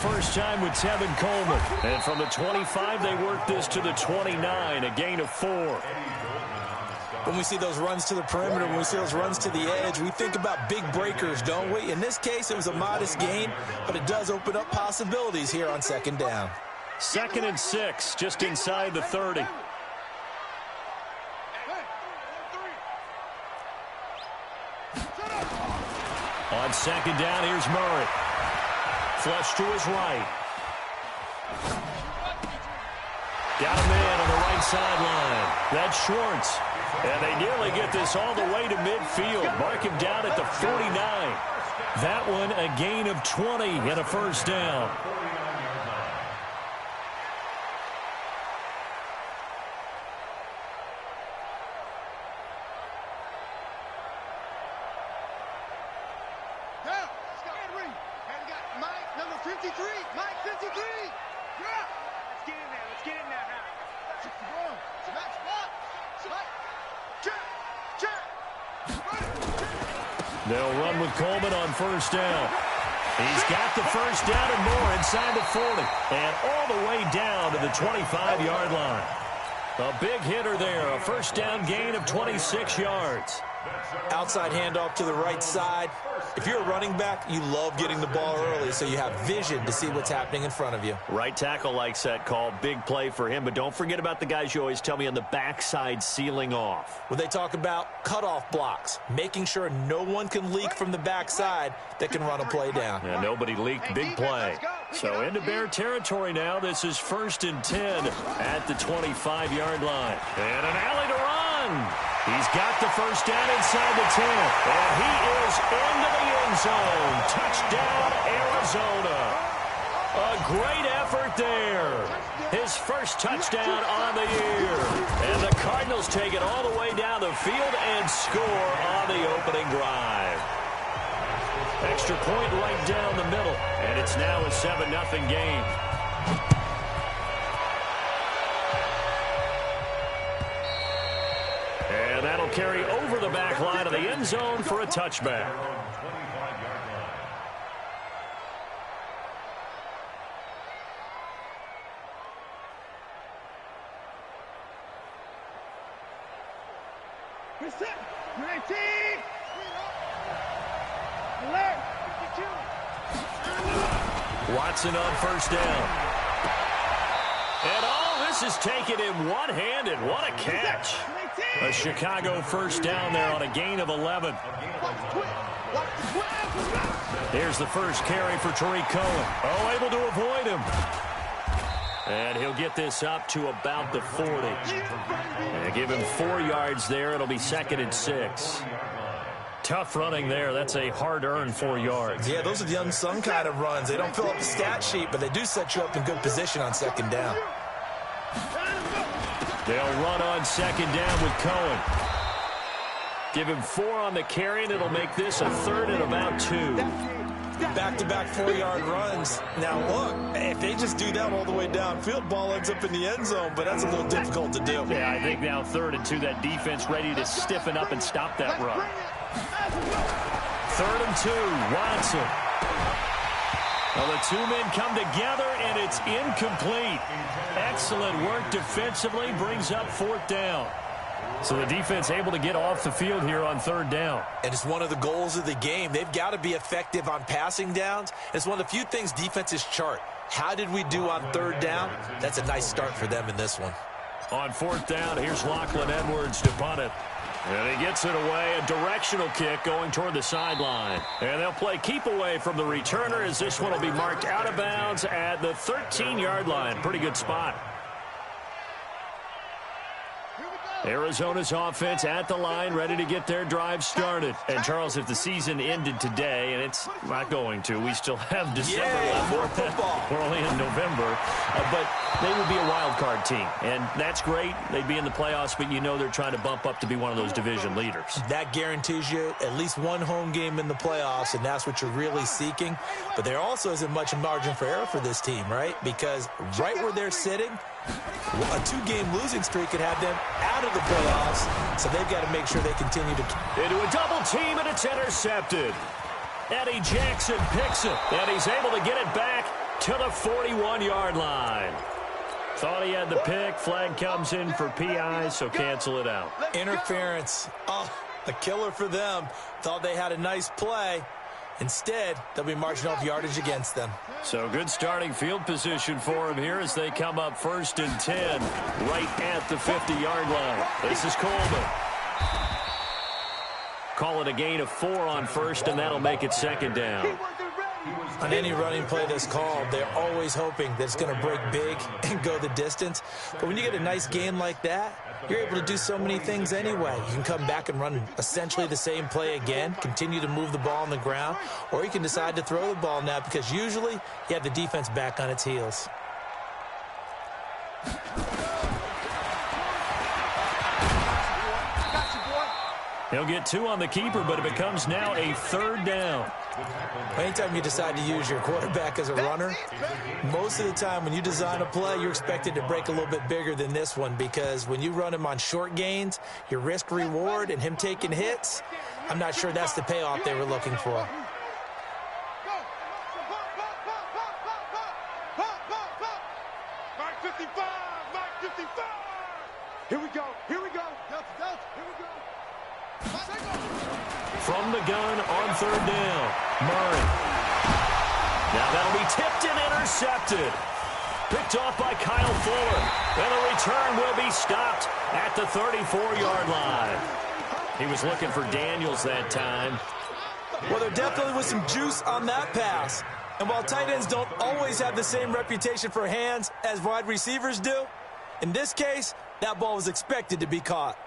first time with Tevin Coleman. And from the 25, they work this to the 29, a gain of 4. When we see those runs to the perimeter, when we see those runs to the edge, we think about big breakers, don't we? In this case, it was a modest gain, but it does open up possibilities here on second down. 2nd and 6, just inside the 30. On second down, here's Murray. Flush to his right. Got a man on the right sideline. That's Schwartz. And they nearly get this all the way to midfield. Mark him down at the 49. That one a gain of 20 and a first down. They'll run with Coleman on first down. He's got the first down and more inside the 40. And all the way down to the 25-yard line. A big hitter there. A first down gain of 26 yards. Outside handoff to the right side. If you're a running back, you love getting the ball early so you have vision to see what's happening in front of you. Right tackle likes that call. Big play for him. But don't forget about the guys you always tell me on the backside sealing off. When they talk about cutoff blocks, making sure no one can leak from the backside that can run a play down. Yeah, nobody leaked. Big play. So into Bear territory now. This is 1st and 10 at the 25-yard line. And an alley to run. He's got the first down inside the 10. And he is into the end zone. Touchdown, Arizona. A great effort there. His first touchdown on the year. And the Cardinals take it all the way down the field and score on the opening drive. Extra point right down the middle. And it's now a 7-0 game. And that'll carry over the back line of the end zone for a touchback. Watson on first down. And all this is taken in one-handed. What a catch. A Chicago first down there on a gain of 11. Here's the first carry for Tariq Cohen. Oh, able to avoid him. And he'll get this up to about the 40. And give him 4 yards there. It'll be 2nd and 6. Tough running there. That's a hard-earned 4 yards. Yeah, those are the unsung kind of runs. They don't fill up the stat sheet, but they do set you up in good position on second down. They'll run on second down with Cohen. Give him 4 on the carry, and it'll make this a 3rd and about 2. Back-to-back 4-yard runs. Now, look, if they just do that all the way downfield, ball ends up in the end zone, but that's a little difficult to do. Yeah, I think now 3rd and 2, that defense ready to stiffen up and stop that run. 3rd and 2, Watson. Well, the two men come together, and it's incomplete. Excellent work defensively, brings up 4th down. So the defense able to get off the field here on 3rd down. And it's one of the goals of the game. They've got to be effective on passing downs. It's one of the few things defenses chart. How did we do on 3rd down? That's a nice start for them in this one. On 4th down, here's Lachlan Edwards to punt it. And he gets it away, a directional kick going toward the sideline. And they'll play keep away from the returner as this one will be marked out of bounds at the 13-yard line. Pretty good spot. Arizona's offense at the line, ready to get their drive started. And, Charles, if the season ended today, and it's not going to, we still have December left. More football. We're only in November. But they would be a wild card team. And that's great. They'd be in the playoffs, but you know they're trying to bump up to be one of those division leaders. That guarantees you at least one home game in the playoffs, and that's what you're really seeking. But there also isn't much margin for error for this team, right? Because right where they're sitting, a 2-game losing streak could have them out of the playoffs, so they've got to make sure they continue to... Into a double team, and it's intercepted. Eddie Jackson picks it, and he's able to get it back to the 41-yard line. Thought he had the pick. Flag comes in for PI, so cancel it out. Interference. Oh, a killer for them. Thought they had a nice play. Instead, they'll be marching off yardage against them. So good starting field position for him here as they come up 1st and 10 right at the 50-yard line. This is Coleman. Call it a gain of 4 on 1st, and that'll make it 2nd down. On any running play that's called, they're always hoping that it's going to break big and go the distance. But when you get a nice gain like that, you're able to do so many things anyway. You can come back and run essentially the same play again, continue to move the ball on the ground, or you can decide to throw the ball now because usually you have the defense back on its heels. He'll get 2 on the keeper, but it becomes now a 3rd down. Anytime you decide to use your quarterback as a runner, most of the time when you design a play, you're expected to break a little bit bigger than this one because when you run him on short gains, your risk-reward and him taking hits, I'm not sure that's the payoff they were looking for. From the gun on 3rd down, Murray. Now that'll be tipped and intercepted. Picked off by Kyle Fuller. And the return will be stopped at the 34-yard line. He was looking for Daniels that time. Well, there definitely was some juice on that pass. And while tight ends don't always have the same reputation for hands as wide receivers do, in this case, that ball was expected to be caught.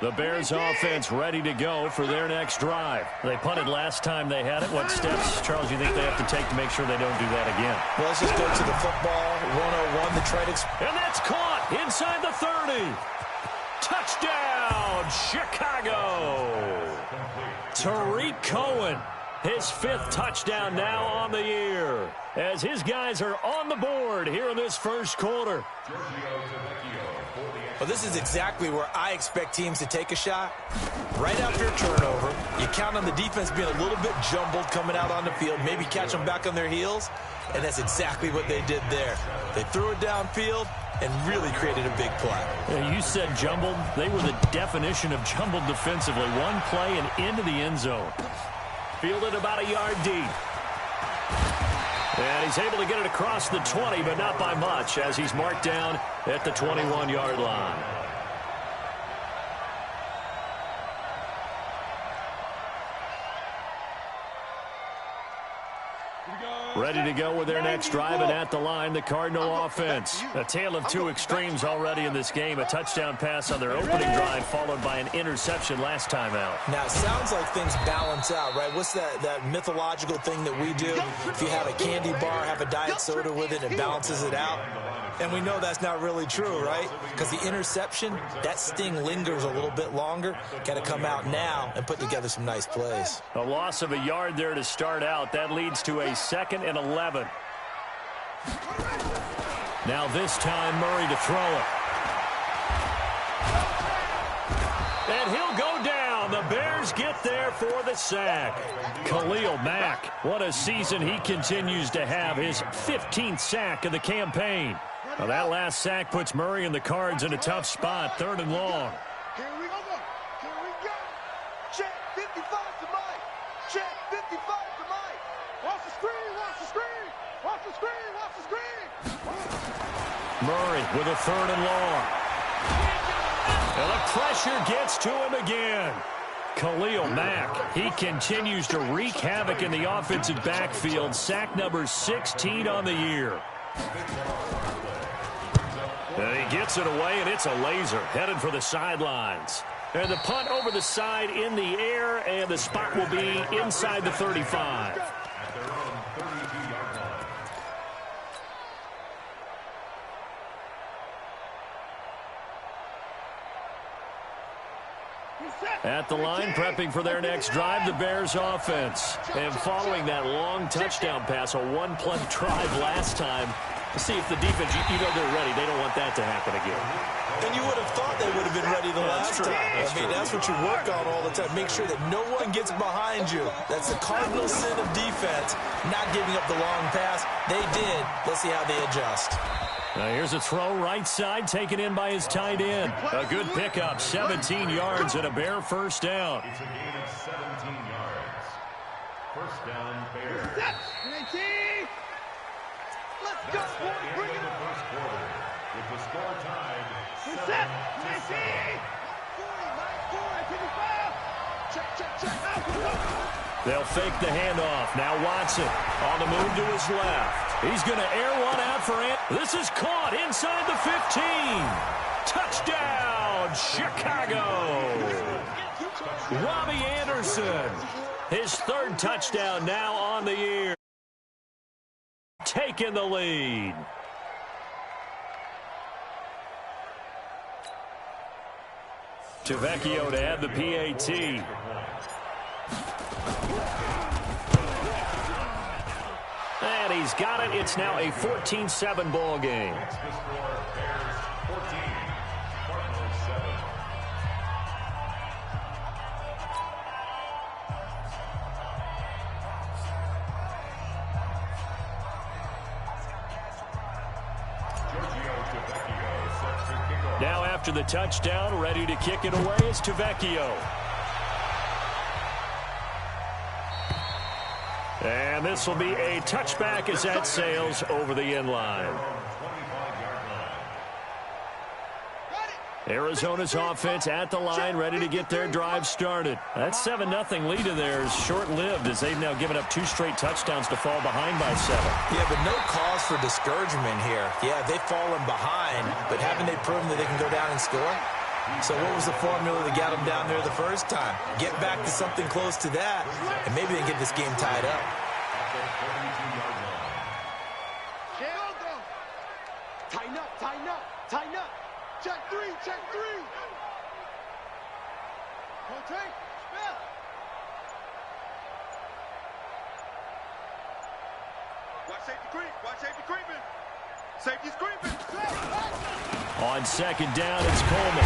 The Bears offense ready to go for their next drive. They punted last time they had it. What steps, Charles, you think they have to take to make sure they don't do that again? Well, let's just go to the football 101, the trade. And that's caught inside the 30. Touchdown, Chicago. Tariq Cohen, his 5th touchdown now on the year, as his guys are on the board here in this 1st quarter. Well, this is exactly where I expect teams to take a shot. Right after a turnover, you count on the defense being a little bit jumbled coming out on the field, maybe catch them back on their heels, and that's exactly what they did there. They threw it downfield and really created a big play. You said jumbled. They were the definition of jumbled defensively. One play and into the end zone. Fielded about a yard deep. And he's able to get it across the 20, but not by much, as he's marked down at the 21-yard line. Ready to go with their next drive, and at the line, the Cardinal offense. A tale of 2 extremes already in this game. A touchdown pass on their opening drive, followed by an interception last time out. Now, it sounds like things balance out, right? What's that mythological thing that we do? If you have a candy bar, have a diet soda with it, it balances it out. And we know that's not really true, right? Because the interception, that sting lingers a little bit longer. Got to come out now and put together some nice plays. A loss of a yard there to start out. That leads to a 2nd and 11. Now this time, Murray to throw it. And he'll go down. The Bears get there for the sack. Khalil Mack, what a season he continues to have. His 15th sack of the campaign. Well, that last sack puts Murray and the Cards in a tough spot, 3rd and long. Here we go. Here we go. Check 55 to Mike. Check 55 to Mike. Watch the screen. Watch the screen. Watch the screen. Watch the screen. Murray with a 3rd and long. And the pressure gets to him again. Khalil Mack, he continues to wreak havoc in the offensive backfield. Sack number 16 on the year. And he gets it away, and it's a laser headed for the sidelines. And the punt over the side in the air, and the spot will be inside the 35. At the line, prepping for their next drive, the Bears offense. And following that long touchdown pass, a one-play drive last time, See if the defense, you know they're ready. They don't want that to happen again. And you would have thought they would have been ready the last time. That's what you work on all the time. Make sure that no one gets behind you. That's the cardinal sin of defense, not giving up the long pass. They did. Let's see how they adjust. Now here's a throw right side, taken in by his tight end. A good pickup, 17 yards and a Bear first down. It's a gain of 17 yards. First down, Bears. Let's go, boy. Bring it in the up. first quarter, with the score tied 7-7. They'll fake the handoff. Now Watson on the move to his left. He's going to air one out for it. This is caught inside the 15. Touchdown, Chicago. Robbie Anderson, his third touchdown now on the year. Taking the lead. Tavecchio to add the PAT. And he's got it. It's now a 14-7 ball game. Now after the touchdown, ready to kick it away is Tavecchio. And this will be a touchback as that sails over the end line. Arizona's offense at the line, ready to get their drive started. That 7-0 lead of theirs short-lived as they've now given up 2 straight touchdowns to fall behind by 7. Yeah, but no cause for discouragement here. Yeah, they've fallen behind, but haven't they proven that they can go down and score? So what was the formula that got them down there the first time? Get back to something close to that, and maybe they can get this game tied up. Tighten up, tighten up, tighten up. Check 3, check 3. Rotate, spell. Watch safety creep, watch safety creeping. Safety's creeping. On second down, it's Coleman.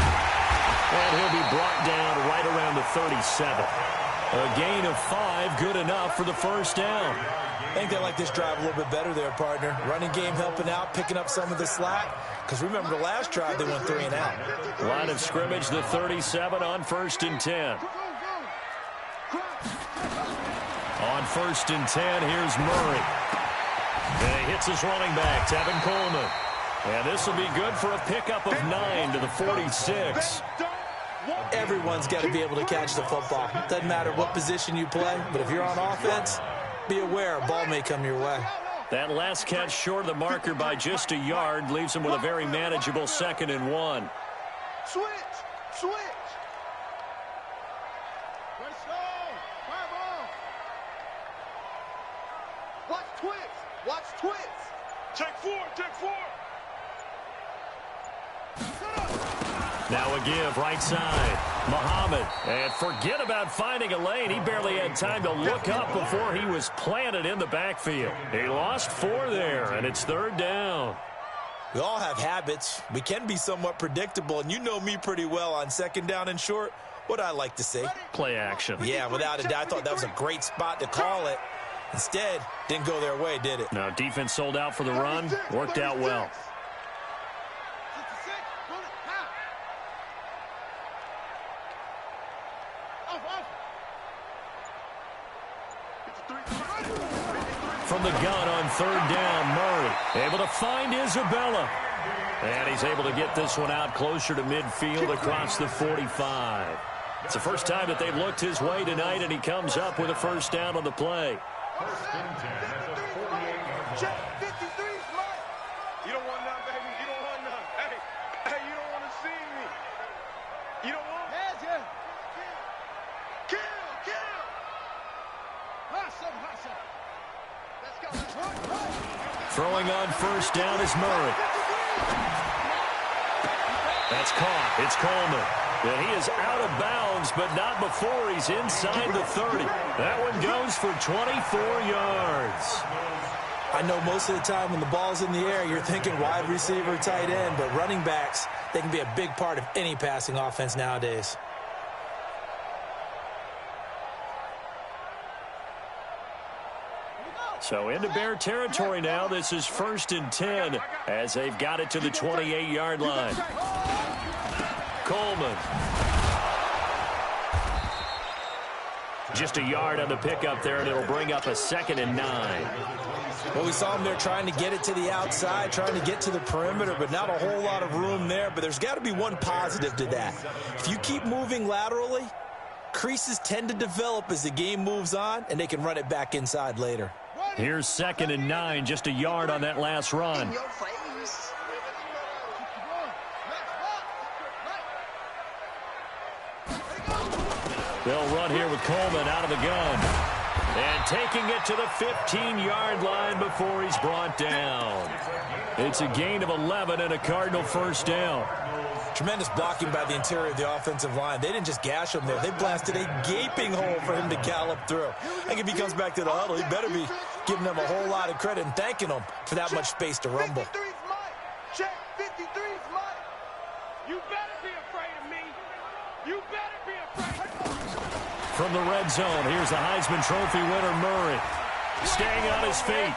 And he'll be brought down right around the 37. A gain of 5, good enough for the first down. I think they like this drive a little bit better there, partner. Running game helping out, picking up some of the slack. Because remember, the last drive, they went 3 and out. Line of scrimmage, the 37 on 1st and 10. On 1st and 10, here's Murray. And he hits his running back, Tevin Coleman. And this will be good for a pickup of 9 to the 46. Everyone's got to be able to catch the football. Doesn't matter what position you play, but if you're on offense, be aware a ball may come your way. That last catch short of the marker by just a yard leaves him with a very manageable 2nd and 1. Switch, switch. Let's go. Fire ball. Watch twist, watch twist. Check 4, check 4. Now a give right side. Muhammad. And forget about finding a lane. He barely had time to look up before he was planted in the backfield. He lost 4 there, and it's 3rd down. We all have habits. We can be somewhat predictable, and you know me pretty well on 2nd down and short. What I like to say? Play action. Yeah, without a doubt. I thought that was a great spot to call it. Instead, didn't go their way, did it? Now defense sold out for the run. Worked out well. From the gun on 3rd down, Murray able to find Isabella. And he's able to get this one out closer to midfield across the 45. It's the first time that they've looked his way tonight, and he comes up with a first down on the play. Check 53's Mike. You don't want none, baby. You don't want none. Hey, you don't want to see me. You don't want? Yeah. Kill. Hustle. Let's go. Throwing on first down is Murray. That's caught. It's Coleman. And he is out of bounds, but not before he's inside the 30. That one goes for 24 yards. I know most of the time when the ball's in the air, you're thinking wide receiver, tight end, but running backs, they can be a big part of any passing offense nowadays. So into Bear territory now. This is 1st and 10 as they've got it to the 28-yard line. Coleman. Just a yard on the pickup there, and it'll bring up a 2nd and 9. Well, we saw him there trying to get it to the outside, trying to get to the perimeter, but not a whole lot of room there. But there's got to be one positive to that. If you keep moving laterally, creases tend to develop as the game moves on, and they can run it back inside later. Here's 2nd and 9, just a yard on that last run. They'll run here with Coleman out of the gun. And taking it to the 15-yard line before he's brought down. It's a gain of 11 and a Cardinal first down. Tremendous blocking by the interior of the offensive line. They didn't just gash him there. They blasted a gaping hole for him to gallop through. I think if he comes back to the huddle, he better be giving them a whole lot of credit and thanking them for that much space to rumble. 53's mine. Check 53's mine. You better be afraid of me. You better be afraid of me. From the red zone, here's the Heisman Trophy winner, Murray. Staying on his feet.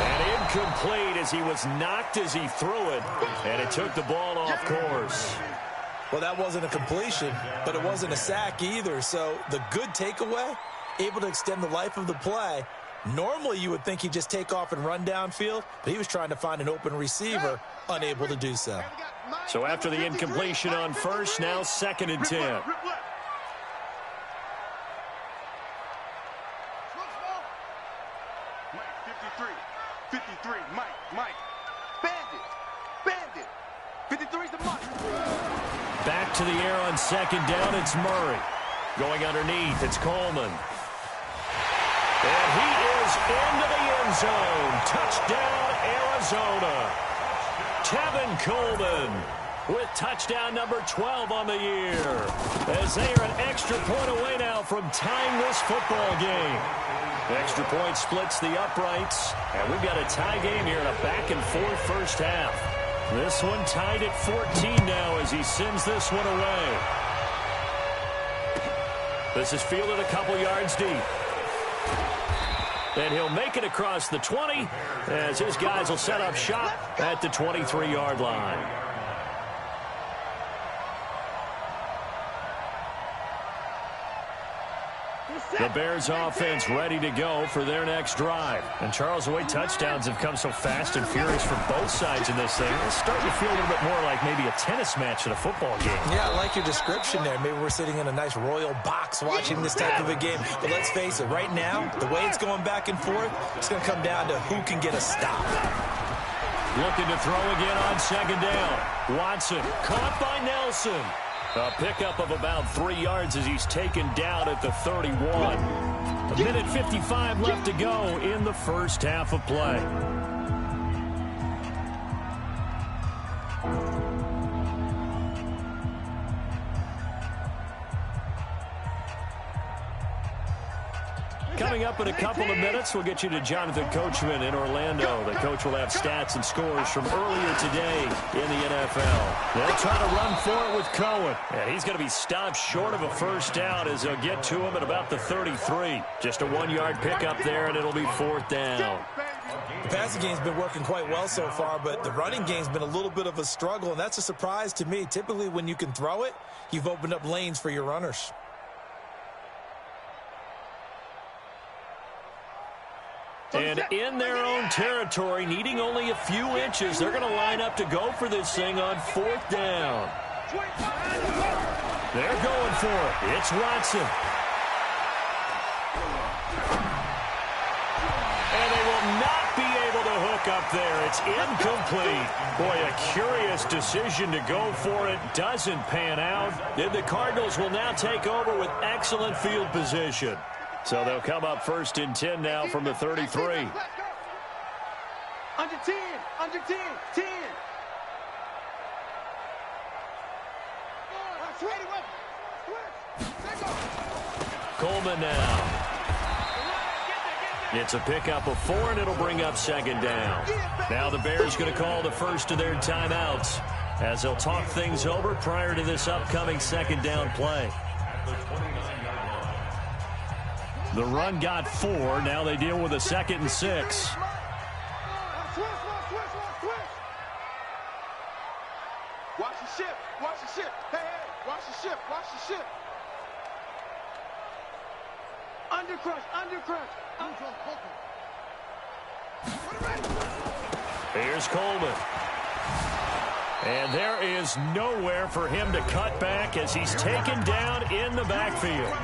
And incomplete as he was knocked as he threw it. And it took the ball off course. Well, that wasn't a completion, but it wasn't a sack either. So the good takeaway, able to extend the life of the play. Normally you would think he'd just take off and run downfield, but he was trying to find an open receiver, unable to do so. So after the incompletion on first, now 2nd and 10. Mike. Bandit. 53's the Mike. Back to the air on 2nd down, it's Murray. Going underneath, it's Coleman. And he is into the end zone. Touchdown, Arizona. Tevin Coleman with touchdown number 12 on the year. As they are an extra point away now from tying this football game. Extra point splits the uprights, and we've got a tie game here in a back-and-forth first half. This one tied at 14 now as he sends this one away. This is fielded a couple yards deep. And he'll make it across the 20 as his guys will set up shop at the 23-yard line. The Bears offense ready to go for their next drive. And Charles, the way touchdowns have come so fast and furious from both sides in this thing, it's starting to feel a little bit more like maybe a tennis match at a football game. Yeah, I like your description there. Maybe we're sitting in a nice royal box watching this type of a game. But let's face it, right now, the way it's going back and forth, it's going to come down to who can get a stop. Looking to throw again on 2nd down. Watson caught by Nelson. A pickup of about 3 yards as he's taken down at the 31. A minute 55 left to go in the first half of play. Coming up in a couple of minutes, we'll get you to Jonathan Coachman in Orlando. The coach will have stats and scores from earlier today in the NFL. They'll try to run for it with Cohen. And he's going to be stopped short of a first down as they'll get to him at about the 33. Just a 1-yard pickup there, and it'll be 4th down. The passing game's been working quite well so far, but the running game's been a little bit of a struggle, and that's a surprise to me. Typically, when you can throw it, you've opened up lanes for your runners. And in their own territory, needing only a few inches, they're going to line up to go for this thing on 4th down. They're going for it. It's Watson. And they will not be able to hook up there. It's incomplete. Boy, a curious decision to go for it. Doesn't pan out. And the Cardinals will now take over with excellent field position. So they'll come up 1st and 10 now from the 33. Under 10, 10. Coleman now. It's a pickup of 4, and it'll bring up second down. Now the Bears going to call the first of their timeouts as they'll talk things over prior to this upcoming second down play. The run got 4. Now they deal with a 2nd and 6. Watch the ship. Watch the ship. Hey, hey. Watch the ship. Watch the ship. Under crush. Under crush. Here's Coleman. And there is nowhere for him to cut back as he's taken down in the backfield.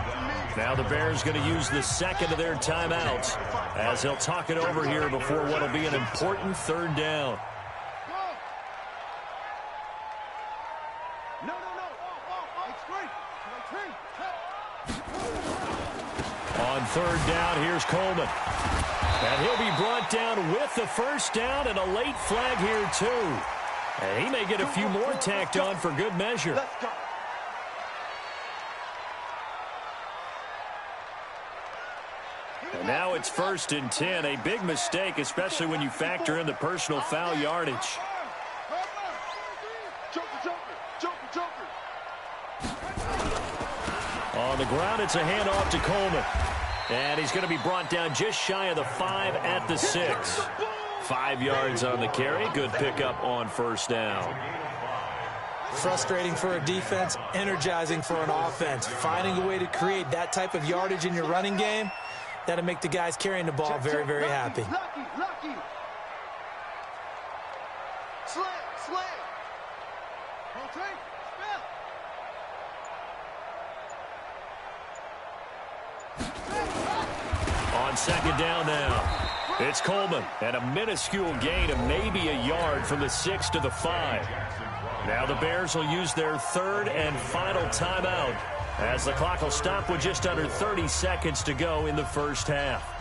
Now the Bears going to use the second of their timeouts as they'll talk it over here before what will be an important 3rd down. On 3rd down, here's Coleman. And he'll be brought down with the 1st down and a late flag here too. And he may get a few more tacked on for good measure. And now it's 1st and 10. A big mistake, especially when you factor in the personal foul yardage. On the ground, it's a handoff to Coleman. And he's going to be brought down just shy of the 5 at the 6. 5 yards on the carry. Good pickup on 1st down. Frustrating for a defense, energizing for an offense. Finding a way to create that type of yardage in your running game, that'll make the guys carrying the ball very, very happy. Lucky. Slam. Rotate. On 2nd down now, it's Coleman, and a minuscule gain of maybe a yard from the 6 to the 5. Now the Bears will use their 3rd and final timeout as the clock will stop with just under 30 seconds to go in the 1st half.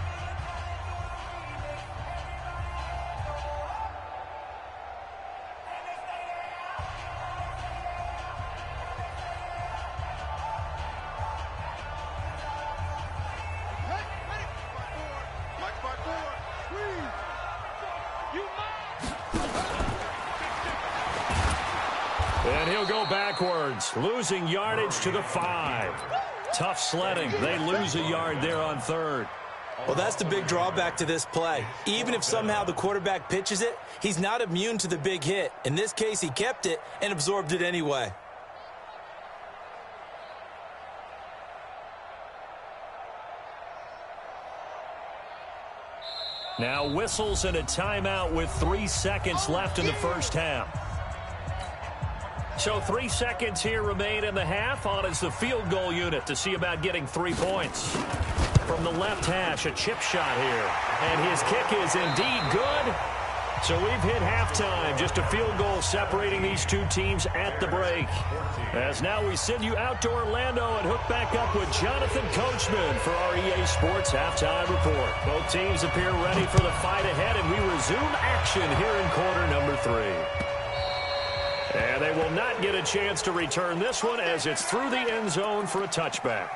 And he'll go backwards, losing yardage to the 5. Tough sledding. They lose a yard there on 3rd. Well, that's the big drawback to this play. Even if somehow the quarterback pitches it, he's not immune to the big hit. In this case, he kept it and absorbed it anyway. Now whistles and a timeout with 3 seconds left in the 1st half. So 3 seconds here remain in the half. On is the field goal unit to see about getting 3 points. From the left hash, a chip shot here. And his kick is indeed good. So we've hit halftime. Just a field goal separating these two teams at the break. As now we send you out to Orlando and hook back up with Jonathan Coachman for our EA Sports Halftime Report. Both teams appear ready for the fight ahead, and we resume action here in quarter number 3. And they will not get a chance to return this one as it's through the end zone for a touchback.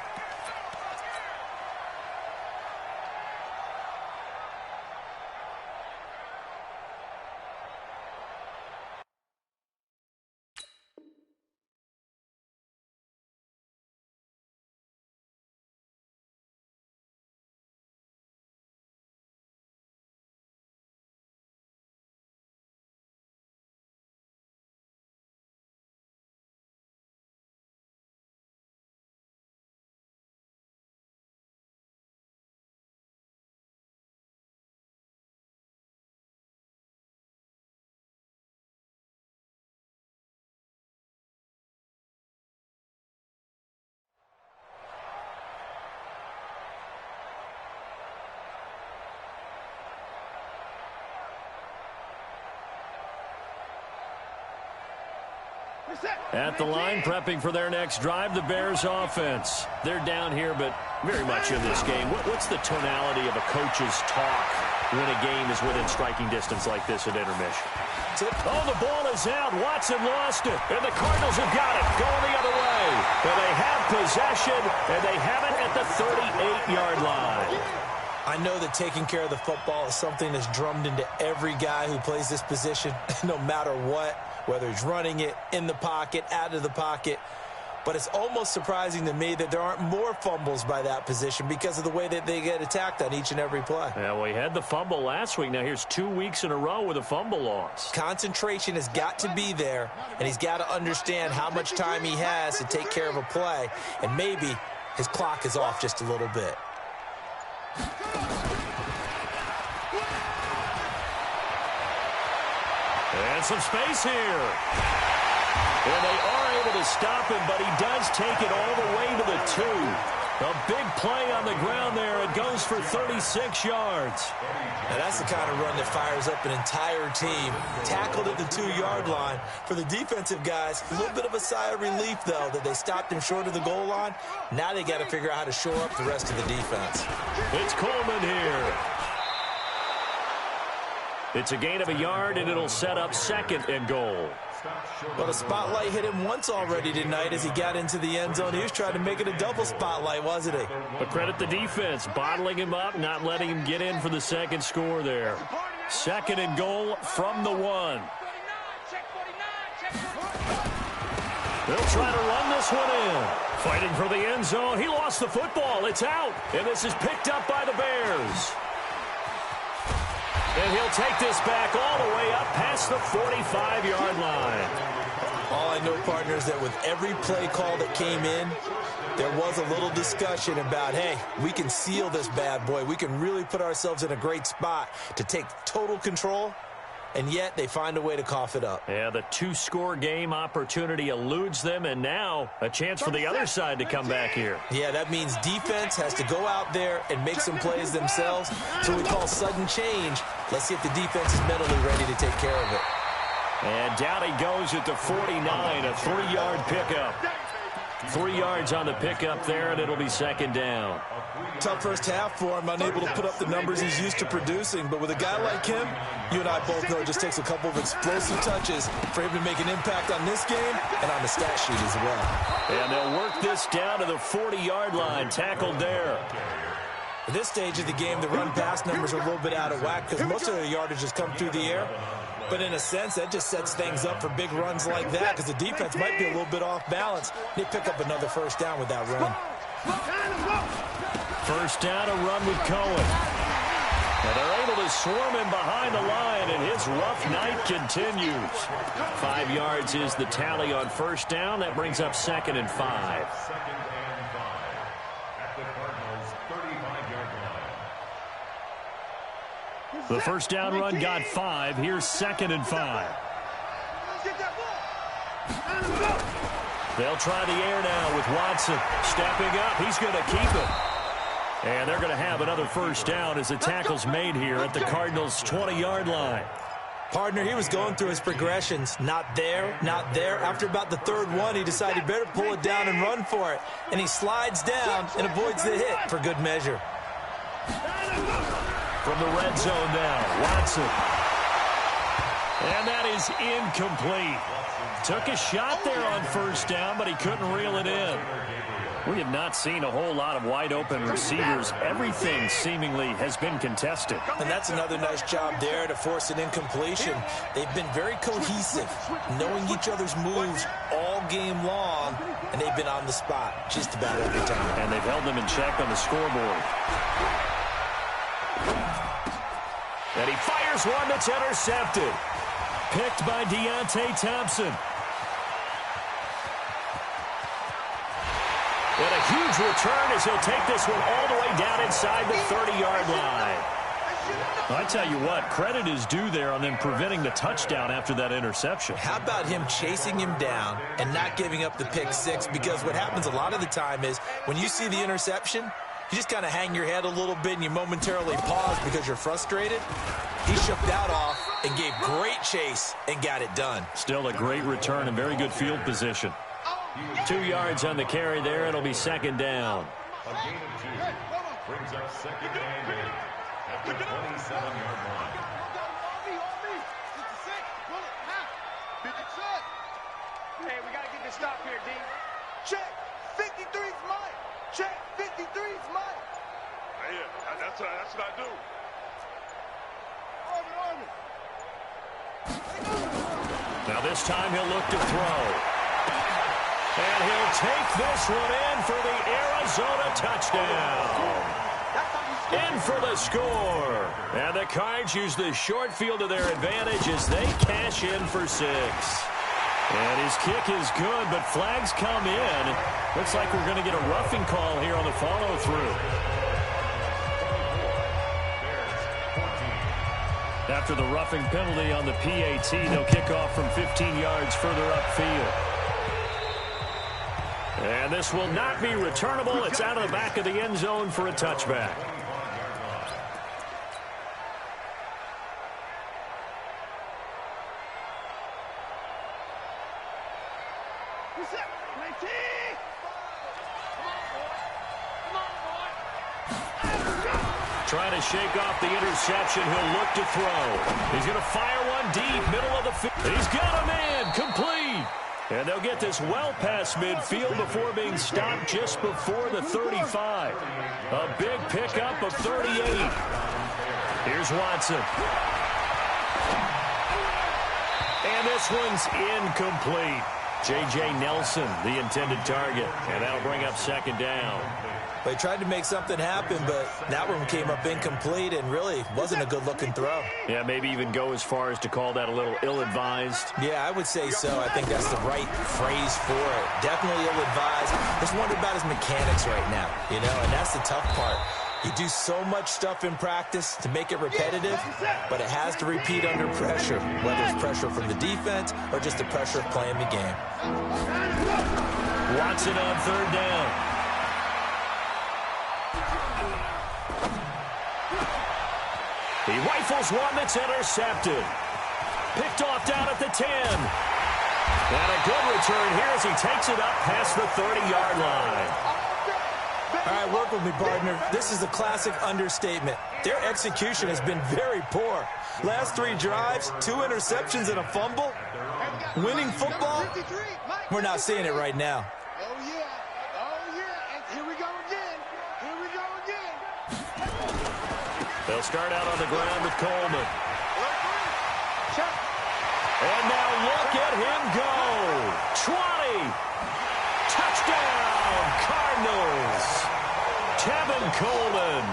At the line, prepping for their next drive, the Bears offense. They're down here, but very much in this game. What's the tonality of a coach's talk when a game is within striking distance like this at intermission? Oh, the ball is out. Watson lost it, and the Cardinals have got it going the other way. But they have possession, and they have it at the 38-yard line. I know that taking care of the football is something that's drummed into every guy who plays this position, no matter what, whether he's running it, in the pocket, out of the pocket. But it's almost surprising to me that there aren't more fumbles by that position because of the way that they get attacked on each and every play. Yeah, well, he had the fumble last week. Now here's 2 weeks in a row with a fumble loss. Concentration has got to be there, and he's got to understand how much time he has to take care of a play, and maybe his clock is off just a little bit. And some space here. And they are able to stop him, but he does take it all the way to the 2. A big play on the ground there. It goes for 36 yards. Now that's the kind of run that fires up an entire team. Tackled at the 2-yard line. For the defensive guys, a little bit of a sigh of relief, though, that they stopped him short of the goal line. Now they got to figure out how to shore up the rest of the defense. It's Coleman here. It's a gain of a yard, and it'll set up 2nd and goal. Well, the spotlight hit him once already tonight as he got into the end zone. He was trying to make it a double spotlight, wasn't he? But credit the defense, bottling him up, not letting him get in for the 2nd score there. 2nd and goal from the 1. They'll try to run this one in. Fighting for the end zone. He lost the football. It's out. And this is picked up by the Bears. And he'll take this back all the way up past the 45-yard line. All I know, partner, is that with every play call that came in, there was a little discussion about, hey, we can seal this bad boy. We can really put ourselves in a great spot to take total control, and yet they find a way to cough it up. Yeah, the 2-score game opportunity eludes them, and now a chance for the other side to come back here. Yeah, that means defense has to go out there and make some plays themselves. So we call sudden change. Let's see if the defense is mentally ready to take care of it. And down he goes at the 49, a 3-yard pickup. 3 yards on the pickup there, and it'll be 2nd down. Tough first half for him, unable to put up the numbers he's used to producing. But with a guy like him, you and I both know it just takes a couple of explosive touches for him to make an impact on this game and on the stat sheet as well. And they'll work this down to the 40-yard line, tackled there. At this stage of the game, the run-pass numbers are a little bit out of whack because most of the yardage has come through the air. But in a sense, that just sets things up for big runs like that because the defense might be a little bit off balance. They pick up another first down with that run. First down, a run with Cohen. And they're able to swarm him behind the line, and his rough night continues. 5 yards is the tally on first down. That brings up 2nd and 5. The first down run got 5. Here's 2nd and 5. They'll try the air now with Watson. Stepping up. He's going to keep it. And they're going to have another first down as the tackle's made here at the Cardinals' 20-yard line. Partner, he was going through his progressions. Not there, not there. After about the 3rd one, he decided he better pull it down and run for it. And he slides down and avoids the hit for good measure. From the red zone now, Watson. And that is incomplete. Took a shot there on first down, but he couldn't reel it in. We have not seen a whole lot of wide-open receivers. Everything seemingly has been contested. And that's another nice job there to force an incompletion. They've been very cohesive, knowing each other's moves all game long, and they've been on the spot just about every time. And they've held them in check on the scoreboard. And he fires one that's intercepted. Picked by Deontay Thompson. And a huge return as he'll take this one all the way down inside the 30-yard line. I tell you what, credit is due there on them preventing the touchdown after that interception. How about him chasing him down and not giving up the pick six? Because what happens a lot of the time is when you see the interception, you just kind of hang your head a little bit and you momentarily pause because you're frustrated. He shook that off and gave great chase and got it done. Still a great return and very good field position. 2 yards on the carry there. It'll be 2nd down. A gain of 2 brings up 2nd and 8 at the 27-yard line. Hey, we got to get this stop here, D. Check. 53's Mike. Check. 53's Mike. That's what I do. Now this time he'll look to throw. And he'll take this one in for the Arizona touchdown. In for the score. And the Cards use the short field to their advantage as they cash in for 6. And his kick is good, but flags come in. Looks like we're going to get a roughing call here on the follow-through. After the roughing penalty on the PAT, they'll kick off from 15 yards further upfield. And this will not be returnable. It's out of the back of the end zone for a touchback. Trying to shake off the interception. He'll look to throw. He's going to fire one deep, middle of the field. He's got him in, complete. And they'll get this well past midfield before being stopped just before the 35. A big pickup of 38. Here's Watson. And this one's incomplete. J.J. Nelson, the intended target. And that'll bring up second down. They tried to make something happen, but that one came up incomplete and really wasn't a good-looking throw. Yeah, maybe even go as far as to call that a little ill-advised. Yeah, I would say so. I think that's the right phrase for it. Definitely ill-advised. Just wonder about his mechanics right now, you know, and that's the tough part. You do so much stuff in practice to make it repetitive, but it has to repeat under pressure, whether it's pressure from the defense or just the pressure of playing the game. Watson on third down. He rifles one that's intercepted. Picked off down at the 10. And a good return here as he takes it up past the 30-yard line. All right, work with me, partner. This is a classic understatement. Their execution has been very poor. Last 3 drives, 2 interceptions and a fumble. Winning football? We're not seeing it right now. Oh, yeah. And here we go again. They'll start out on the ground with Coleman. And now look at him go. 20. Touchdown, Cardinals. Tevin Coleman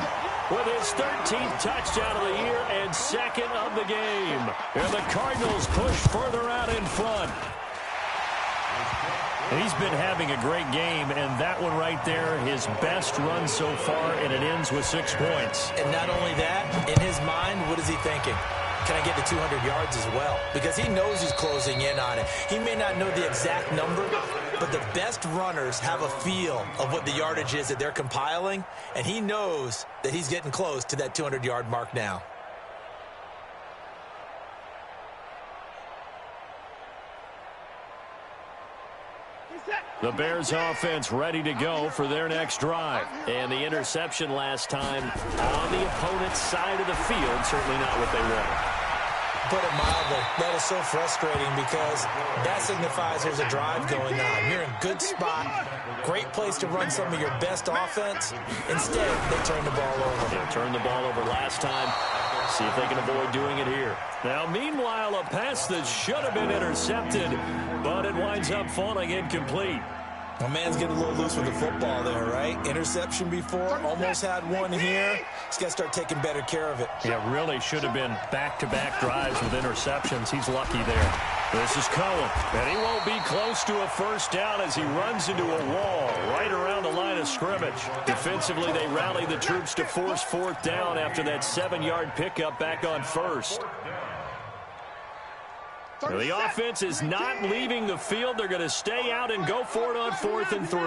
with his 13th touchdown of the year and second of the game. And the Cardinals push further out in front. He's been having a great game, and that one right there, his best run so far, and it ends with 6 points. And not only that, in his mind, what is he thinking? Can I get to 200 yards as well? Because he knows he's closing in on it. He may not know the exact number, but the best runners have a feel of what the yardage is that they're compiling, and he knows that he's getting close to that 200-yard mark now. The Bears offense ready to go for their next drive. And the interception last time on the opponent's side of the field, certainly not what they wanted. Put it mildly, that is so frustrating because that signifies there's a drive going on. You're in a good spot, great place to run some of your best offense. Instead, they turn the ball over. They turned the ball over last time. See if they can avoid doing it here. Now, meanwhile, a pass that should have been intercepted, but it winds up falling incomplete. My man's getting a little loose with the football there, right? Interception before, almost had one here. He's got to start taking better care of it. Yeah, really should have been back-to-back drives with interceptions. He's lucky there. This is Cohen, and he won't be close to a first down as he runs into a wall right around the line of scrimmage. Defensively, they rally the troops to force 4th down after that 7-yard pickup back on first. The offense is not leaving the field. They're going to stay out and go for it on 4th and 3.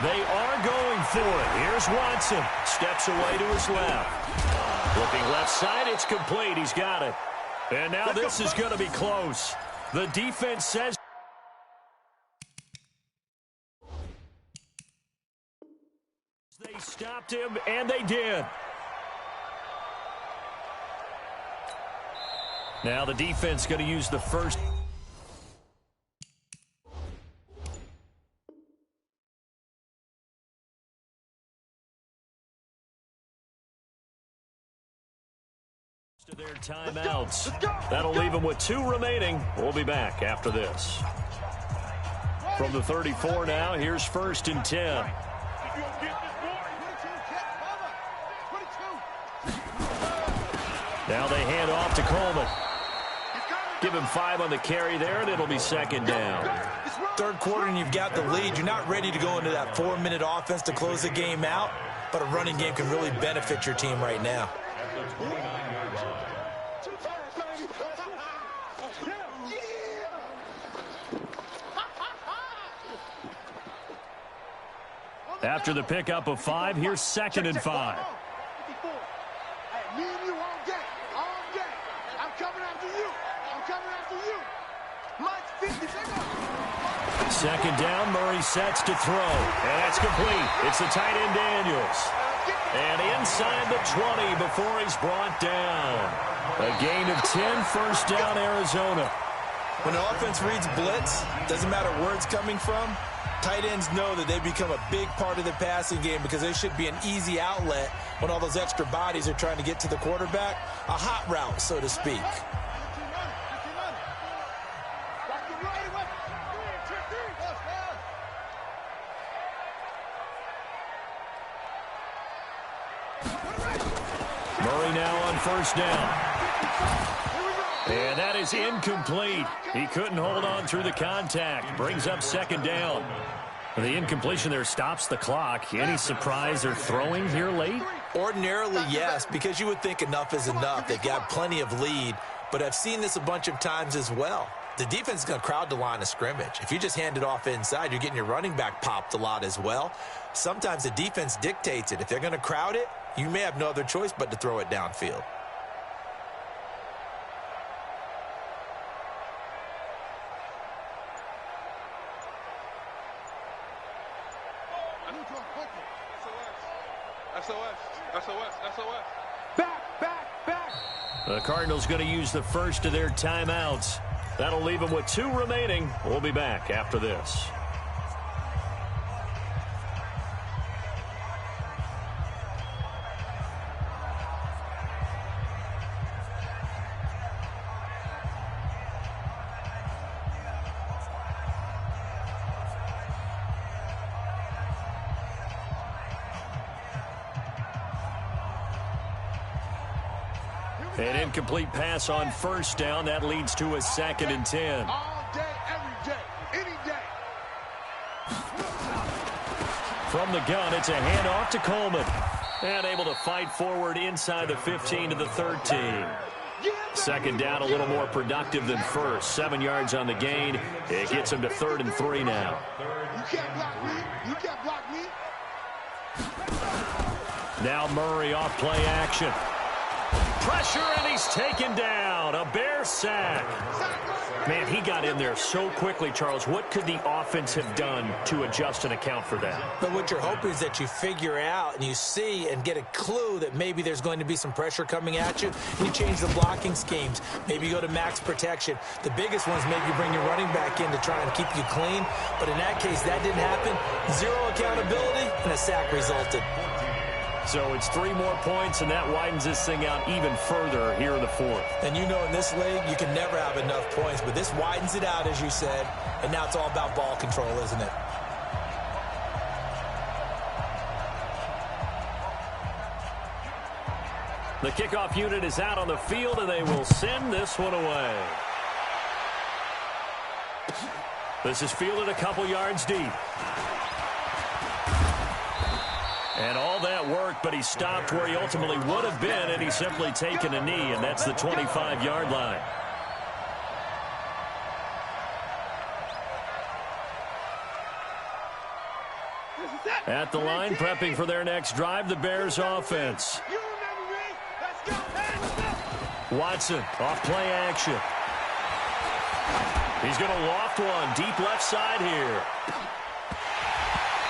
They are going for it. Here's Watson. Steps away to his left. Looking left side, it's complete. He's got it. And now this is going to be close. The defense says they stopped him, and they did. Now the defense going to use the first To their timeouts. That'll leave them with 2 remaining. We'll be back after this. From the 34 now, here's 1st and 10. Now they hand off to Coleman. Give him 5 on the carry there, and it'll be 2nd down. Third quarter, and you've got the lead. You're not ready to go into that 4-minute offense to close the game out, but a running game can really benefit your team right now. After the pickup of 5, here's 2nd and 5. Me and you all day. I'm coming after you. Mike's 50. 2nd down, Murray sets to throw. And that's complete. It's the tight end Daniels. And inside the 20 before he's brought down. A gain of 10, 1st down, Arizona. When the offense reads blitz, doesn't matter where it's coming from, tight ends know that they become a big part of the passing game because they should be an easy outlet when all those extra bodies are trying to get to the quarterback. A hot route, so to speak. Murray now on 1st down. And that is incomplete. He couldn't hold on through the contact. Brings up 2nd down. The incompletion there stops the clock. Any surprise they're throwing here late? Ordinarily, yes, because you would think enough is enough. They've got plenty of lead, but I've seen this a bunch of times as well. The defense is going to crowd the line of scrimmage. If you just hand it off inside, you're getting your running back popped a lot as well. Sometimes the defense dictates it. If they're going to crowd it, you may have no other choice but to throw it downfield. SOS. Back. The Cardinals going to use the first of their timeouts. That'll leave them with 2 remaining. We'll be back after this. An incomplete pass on 1st down. That leads to a 2nd and 10. All day, every day, any day. From the gun, it's a handoff to Coleman. And able to fight forward inside the 15 to the 13. 2nd down, a little more productive than 1st. 7 yards on the gain. It gets him to 3rd and 3 now. You can't block me. You can't block me. Now Murray off play action. Pressure, and he's taken down. A Bear sack. Man, he got in there so quickly, Charles. What could the offense have done to adjust and account for that? But what you're hoping is that you figure out and you see and get a clue that maybe there's going to be some pressure coming at you, and you change the blocking schemes. Maybe you go to max protection. The biggest one is maybe you bring your running back in to try and keep you clean. But in that case, that didn't happen. 0 accountability, and a sack resulted. So it's 3 more points, and that widens this thing out even further here in the 4th. And you know in this league, you can never have enough points, but this widens it out, as you said, and now it's all about ball control, isn't it? The kickoff unit is out on the field, and they will send this one away. This is fielded a couple yards deep. And all that worked, but he stopped where he ultimately would have been, and he's simply taken a knee, and that's the 25-yard line. At the line, prepping for their next drive, the Bears offense. Watson, off play action. He's going to loft one, deep left side here.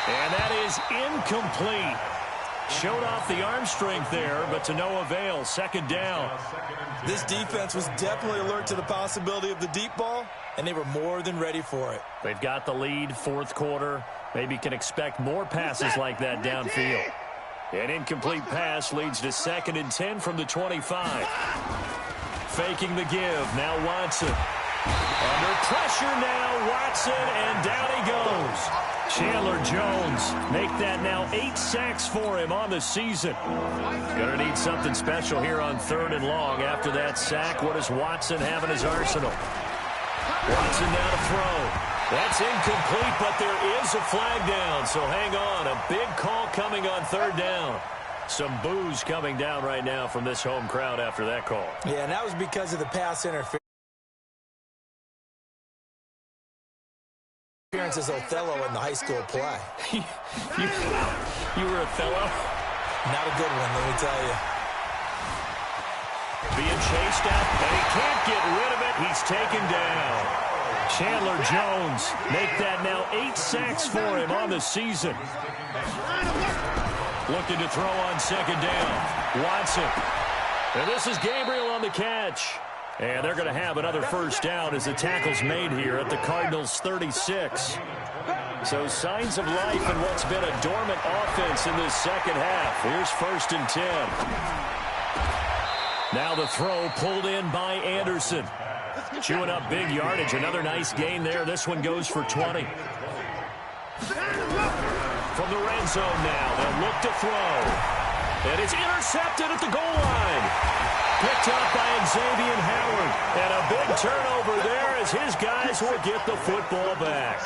And that is incomplete. Showed off the arm strength there, but to no avail. 2nd down. This defense was definitely alert to the possibility of the deep ball, and they were more than ready for it. They've got the lead, 4th quarter. Maybe can expect more passes like that downfield. An incomplete pass leads to 2nd and 10 from the 25. Faking the give. Now Watson. Under pressure now, Watson, and down he goes. Chandler Jones make that now 8 sacks for him on the season. Gonna need something special here on 3rd and long. After that sack, what does Watson have in his arsenal? Watson now to throw. That's incomplete, but there is a flag down, so hang on. A big call coming on 3rd down. Some boos coming down right now from this home crowd after that call. Yeah, and that was because of the pass interference as Othello in the high school play. you were Othello? Not a good one, let me tell you. Being chased out, and he can't get rid of it. He's taken down. Chandler Jones make that now 8 sacks for him on the season. Looking to throw on 2nd down. Watson. And this is Gabriel on the catch. And they're going to have another 1st down as the tackle's made here at the Cardinals' 36. So signs of life in what's been a dormant offense in this 2nd half. Here's 1st and 10. Now the throw pulled in by Anderson. Chewing up big yardage. Another nice gain there. This one goes for 20. From the red zone now, they'll look to throw. And it's intercepted at the goal line. Picked up by Xavier Howard. And a big turnover there as his guys will get the football back.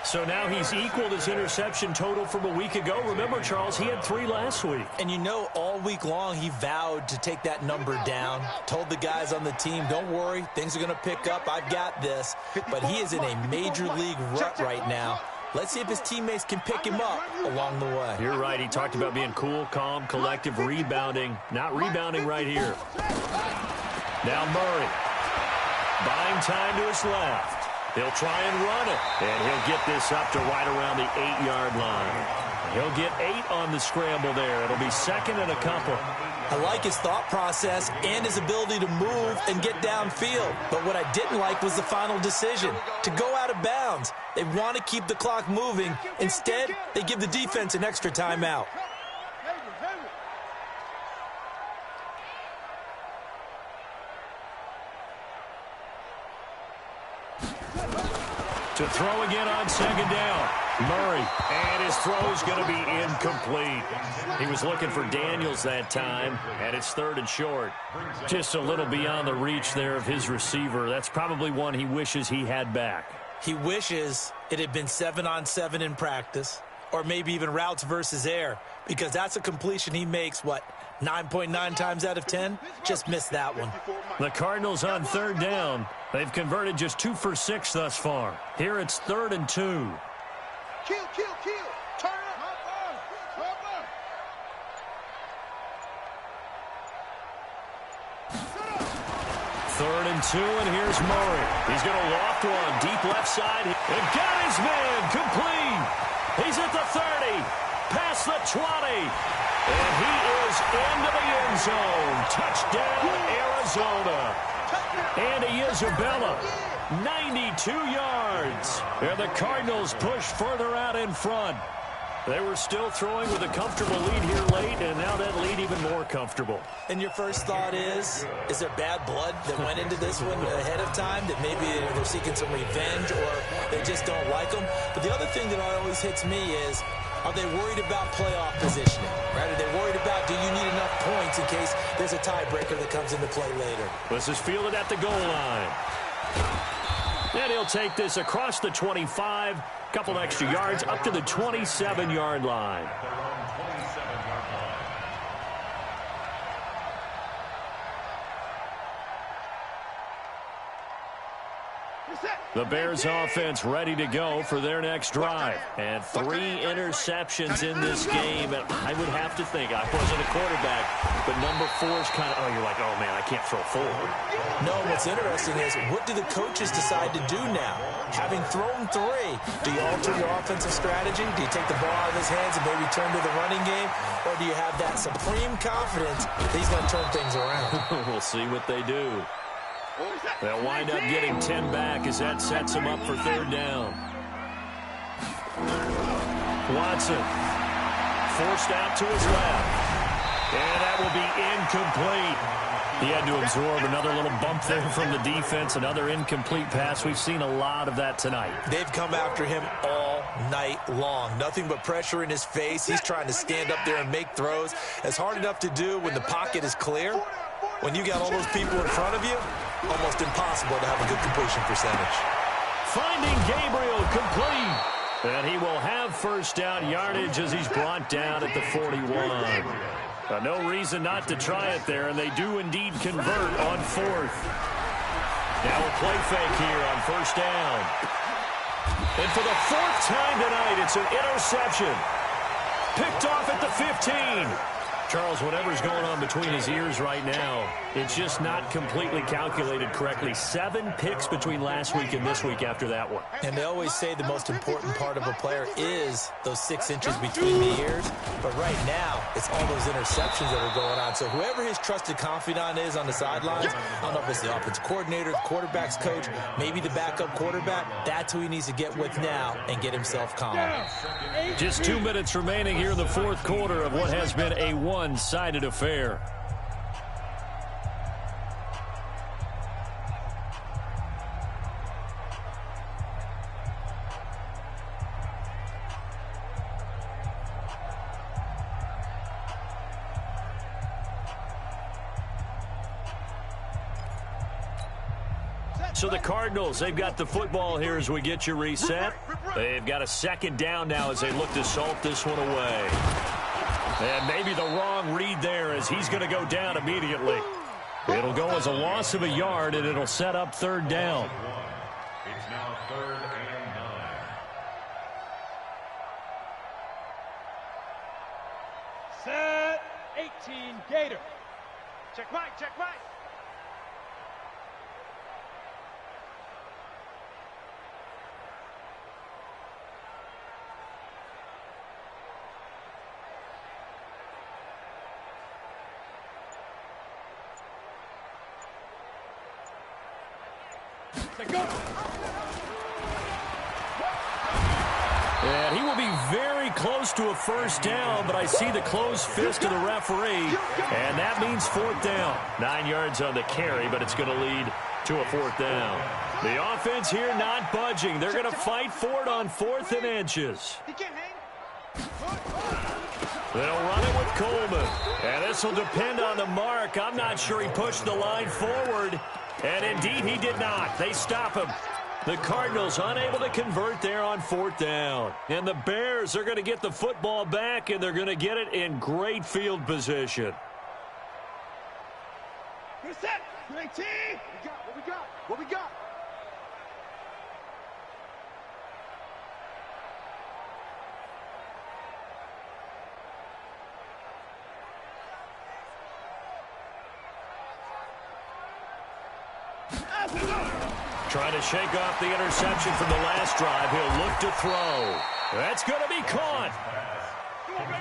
So now he's equaled his interception total from a week ago. Remember, Charles, he had 3 last week. And you know, all week long he vowed to take that number down. Told the guys on the team, don't worry, things are going to pick up. I've got this. But he is in a major league rut right now. Let's see if his teammates can pick him up along the way. You're right. He talked about being cool, calm, collective, rebounding. Not rebounding right here. Now Murray. Buying time to his left. He'll try and run it. And he'll get this up to right around the 8-yard line. He'll get 8 on the scramble there. It'll be 2nd and a couple. I like his thought process and his ability to move and get downfield. But what I didn't like was the final decision, to go out of bounds. They want to keep the clock moving. Instead, they give the defense an extra timeout. To throw again on 2nd down. Murray, and his throw's going to be incomplete. He was looking for Daniels that time, and it's 3rd and short. Just a little beyond the reach there of his receiver. That's probably one he wishes he had back. He wishes it had been 7-on-7 in practice, or maybe even routes versus air, because that's a completion he makes, 9.9 times out of 10? Just missed that one. The Cardinals on 3rd down. They've converted just 2 for 6 thus far. Here it's 3rd and 2. Kill. Turn up. 3rd and 2, and here's Murray. He's going to loft one deep left side. And got his man complete. He's at the 30, past the 20. And he is into the end zone. Touchdown, Arizona. Andy Isabella, 92 yards. And the Cardinals push further out in front. They were still throwing with a comfortable lead here late, and now that lead even more comfortable. And your first thought is there bad blood that went into this one ahead of time, that maybe they're seeking some revenge or they just don't like them? But the other thing that always hits me is, are they worried about playoff positioning? Right? Are they worried about, do you need enough points in case there's a tiebreaker that comes into play later? This is fielded at the goal line. And he'll take this across the 25, couple extra yards up to the 27-yard line. The Bears offense ready to go for their next drive. And 3 interceptions in this game. And I would have to think, I wasn't a quarterback, but number 4 is kind of, you're like, oh, man, I can't throw 4. No, what's interesting is, what do the coaches decide to do now? Having thrown 3, do you alter your offensive strategy? Do you take the ball out of his hands and maybe turn to the running game? Or do you have that supreme confidence that he's going to turn things around? We'll see what they do. They'll wind up getting 10 back as that sets them up for 3rd down. Watson forced out to his left. And that will be incomplete. He had to absorb another little bump there from the defense, another incomplete pass. We've seen a lot of that tonight. They've come after him all night long. Nothing but pressure in his face. He's trying to stand up there and make throws. It's hard enough to do when the pocket is clear. When you got all those people in front of you, almost impossible to have a good completion percentage. Finding Gabriel complete. And he will have first down yardage as he's brought down at the 41. No reason not to try it there, and they do indeed convert on fourth. Now a play fake here on first down. And for the fourth time tonight, it's an interception. Picked off at the 15. Charles, whatever's going on between his ears right now, it's just not completely calculated correctly. 7 picks between last week and this week after that one. And they always say the most important part of a player is those 6 inches between the ears. But right now, it's all those interceptions that are going on. So whoever his trusted confidant is on the sidelines, I don't know if it's the offensive coordinator, the quarterback's coach, maybe the backup quarterback, that's who he needs to get with now and get himself calm. Just 2 minutes remaining here in the fourth quarter of what has been a one-sided affair. So the Cardinals, they've got the football here as we get you reset. They've got a second down now as they look to salt this one away. And maybe the wrong read there as he's going to go down immediately. It'll go as a loss of a yard, and it'll set up third down. It's now 3rd and 9. Set 18 Gator. Check right, check right. And he will be very close to a first down, but I see the closed fist of the referee, and that means fourth down. 9 yards on the carry, but it's going to lead to a fourth down. The offense here not budging. They're going to fight for it on 4th and inches. They'll run it with Coleman, and this will depend on the mark. I'm not sure he pushed the line forward, and indeed he did not. They stop him. The Cardinals unable to convert there on 4th down. And the Bears are going to get the football back, and they're going to get it in great field position. Good set. 19. What we got? What we got? Trying to shake off the interception from the last drive. He'll look to throw. That's going to be caught.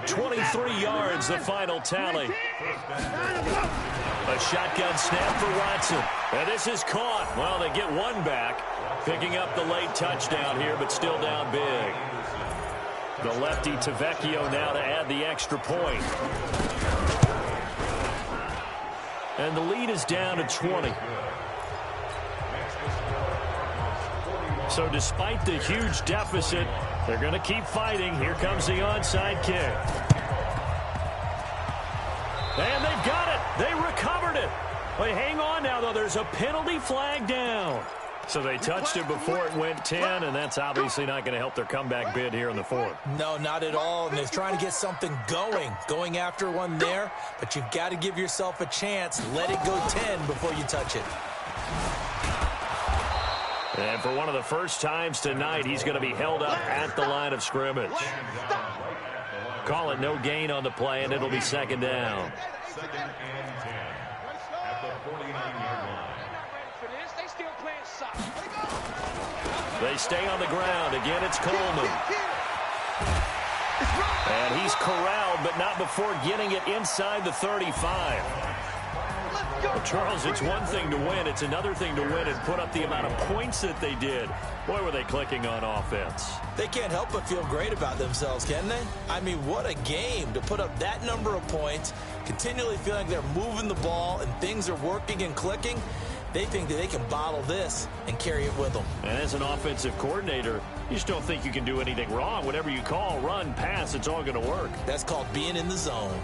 23 yards, the final tally. A shotgun snap for Watson. And this is caught. Well, they get one back. Picking up the late touchdown here, but still down big. The lefty Tavecchio now to add the extra point. And the lead is down to 20. So despite the huge deficit, they're going to keep fighting. Here comes the onside kick. And they've got it. They recovered it. Wait, hang on now, though. There's a penalty flag down. So they touched it before it went 10, and that's obviously not going to help their comeback bid here in the fourth. No, not at all. And they're trying to get something going after one there. But you've got to give yourself a chance. Let it go 10 before you touch it. And for one of the first times tonight, he's going to be held up at the line of scrimmage. Call it no gain on the play, and it'll be second down. 2nd and 10 at the 49-yard line. They stay on the ground. Again, it's Coleman. And he's corralled, but not before getting it inside the 35. Well, Charles, it's one thing to win. It's another thing to win and put up the amount of points that they did. Boy, were they clicking on offense. They can't help but feel great about themselves, can they? I mean, what a game to put up that number of points, continually feeling like they're moving the ball and things are working and clicking. They think that they can bottle this and carry it with them. And as an offensive coordinator, you just don't think you can do anything wrong. Whatever you call, run, pass, it's all going to work. That's called being in the zone.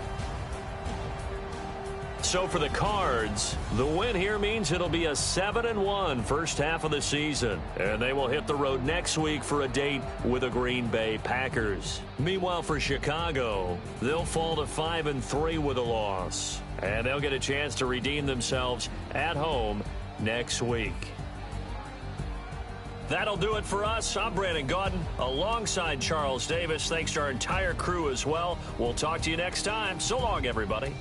So for the Cards, the win here means it'll be a 7-1 first half of the season. And they will hit the road next week for a date with the Green Bay Packers. Meanwhile, for Chicago, they'll fall to 5-3 with a loss. And they'll get a chance to redeem themselves at home next week. That'll do it for us. I'm Brandon Gaudin alongside Charles Davis. Thanks to our entire crew as well. We'll talk to you next time. So long, everybody.